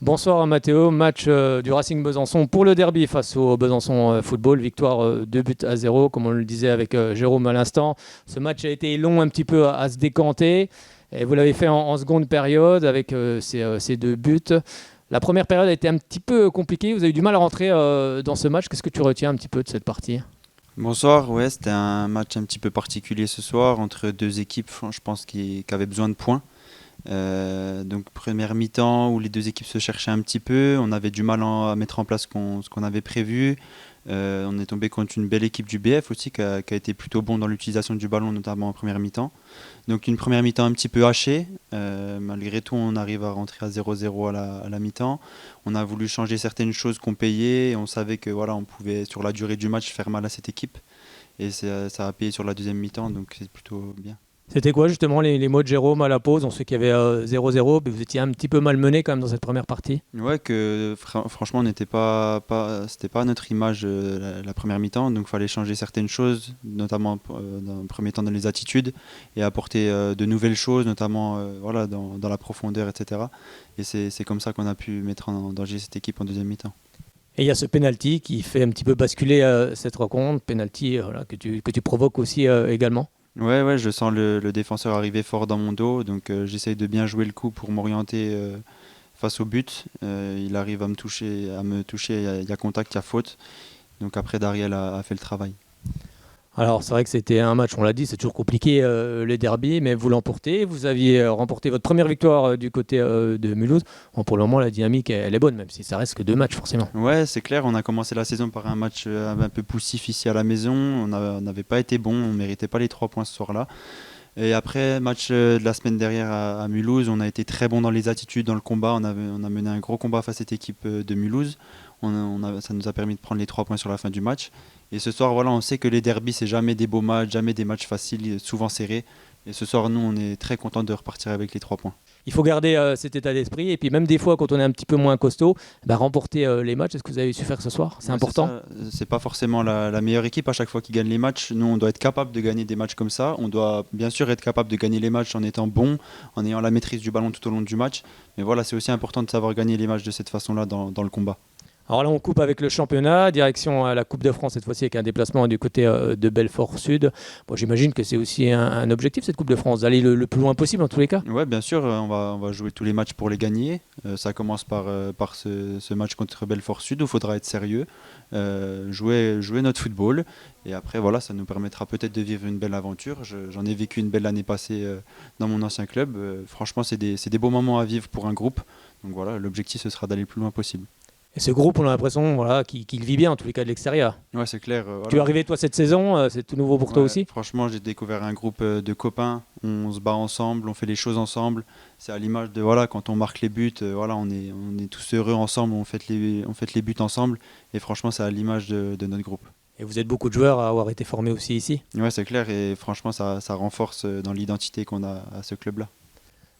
Bonsoir Mathéo, match du Racing Besançon pour le derby face au Besançon Football, victoire 2 buts à 0 comme on le disait avec Jérôme à l'instant. Ce match a été long un petit peu à se décanter et vous l'avez fait en seconde période avec ces 2 buts. La première période a été un petit peu compliquée, vous avez eu du mal à rentrer dans ce match. Qu'est-ce que tu retiens un petit peu de cette partie? Bonsoir, ouais, c'était un match un petit peu particulier ce soir entre deux équipes, je pense, qui avaient besoin de points. Donc première mi-temps où les deux équipes se cherchaient un petit peu, on avait du mal à mettre en place ce qu'on avait prévu. On est tombé contre une belle équipe du BF aussi qui a été plutôt bon dans l'utilisation du ballon, notamment en première mi-temps. Donc une première mi-temps un petit peu hachée. Malgré tout, on arrive à rentrer à 0-0 à la mi-temps. On a voulu changer certaines choses qu'on payait. Et on savait que voilà, on pouvait sur la durée du match faire mal à cette équipe. Et ça a payé sur la deuxième mi-temps, donc c'est plutôt bien. C'était quoi justement les mots de Jérôme à la pause? On sait qu'il y avait 0-0, mais vous étiez un petit peu malmené quand même dans cette première partie. Ouais, que franchement, on n'était c'était pas notre image la première mi-temps, donc il fallait changer certaines choses, notamment dans le premier temps dans les attitudes, et apporter de nouvelles choses, notamment voilà, dans la profondeur, etc. Et c'est comme ça qu'on a pu mettre en danger cette équipe en deuxième mi-temps. Et il y a ce penalty qui fait un petit peu basculer cette rencontre, penalty voilà, que tu provoques aussi également. Ouais, ouais, je sens le défenseur arriver fort dans mon dos, donc j'essaye de bien jouer le coup pour m'orienter face au but. Il arrive à me toucher, il y a contact, il y a faute. Donc après, Dariel a fait le travail. Alors c'est vrai que c'était un match, on l'a dit, c'est toujours compliqué les derbies, mais vous l'emportez. Vous aviez remporté votre première victoire du côté de Mulhouse. Bon, pour le moment, la dynamique, elle est bonne, même si ça reste que 2 matchs forcément. Ouais, c'est clair, on a commencé la saison par un match un peu poussif ici à la maison. On n'avait pas été bon, on ne méritait pas les 3 points ce soir-là. Et après, match de la semaine dernière à Mulhouse, on a été très bon dans les attitudes, dans le combat. On a mené un gros combat face à cette équipe de Mulhouse. Ça nous a permis de prendre les 3 points sur la fin du match. Et ce soir, voilà, on sait que les derbys, c'est jamais des beaux matchs, jamais des matchs faciles, souvent serrés. Et ce soir, nous, on est très contents de repartir avec les 3 points. Il faut garder cet état d'esprit, et puis même des fois, quand on est un petit peu moins costaud, bah, remporter les matchs. Est-ce que vous avez su faire ce soir? C'est Ouais, c'est important. ça. C'est pas forcément la meilleure équipe à chaque fois qui gagne les matchs. Nous, on doit être capable de gagner des matchs comme ça. On doit bien sûr être capable de gagner les matchs en étant bon, en ayant la maîtrise du ballon tout au long du match. Mais voilà, c'est aussi important de savoir gagner les matchs de cette façon-là dans le combat. Alors là, on coupe avec le championnat, direction à la Coupe de France cette fois-ci avec un déplacement du côté de Belfort Sud. Bon, j'imagine que c'est aussi un objectif cette Coupe de France, d'aller le plus loin possible en tous les cas. Ouais, bien sûr, on va jouer tous les matchs pour les gagner. Ça commence par ce match contre Belfort Sud où il faudra être sérieux, jouer notre football. Et après, voilà, ça nous permettra peut-être de vivre une belle aventure. J'en ai vécu une belle année passée dans mon ancien club. Franchement, c'est des beaux moments à vivre pour un groupe. Donc voilà, l'objectif, ce sera d'aller le plus loin possible. Et ce groupe, on a l'impression voilà, qu'il vit bien en tous les cas de l'extérieur. Ouais, c'est clair. Tu es Voilà. arrivé toi cette saison, c'est tout nouveau pour toi Ouais, aussi. franchement, j'ai découvert un groupe de copains. On se bat ensemble, on fait les choses ensemble. C'est à l'image de voilà, quand on marque les buts, voilà, on est tous heureux ensemble, on fait les buts ensemble. Et franchement, c'est à l'image de notre groupe. Et vous êtes beaucoup de joueurs à avoir été formés aussi ici. Ouais, c'est clair. Et franchement, ça renforce dans l'identité qu'on a à ce club-là.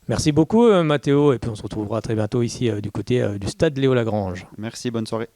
Merci beaucoup Mathéo, et puis on se retrouvera très bientôt ici du côté du stade Léo Lagrange. Merci, bonne soirée.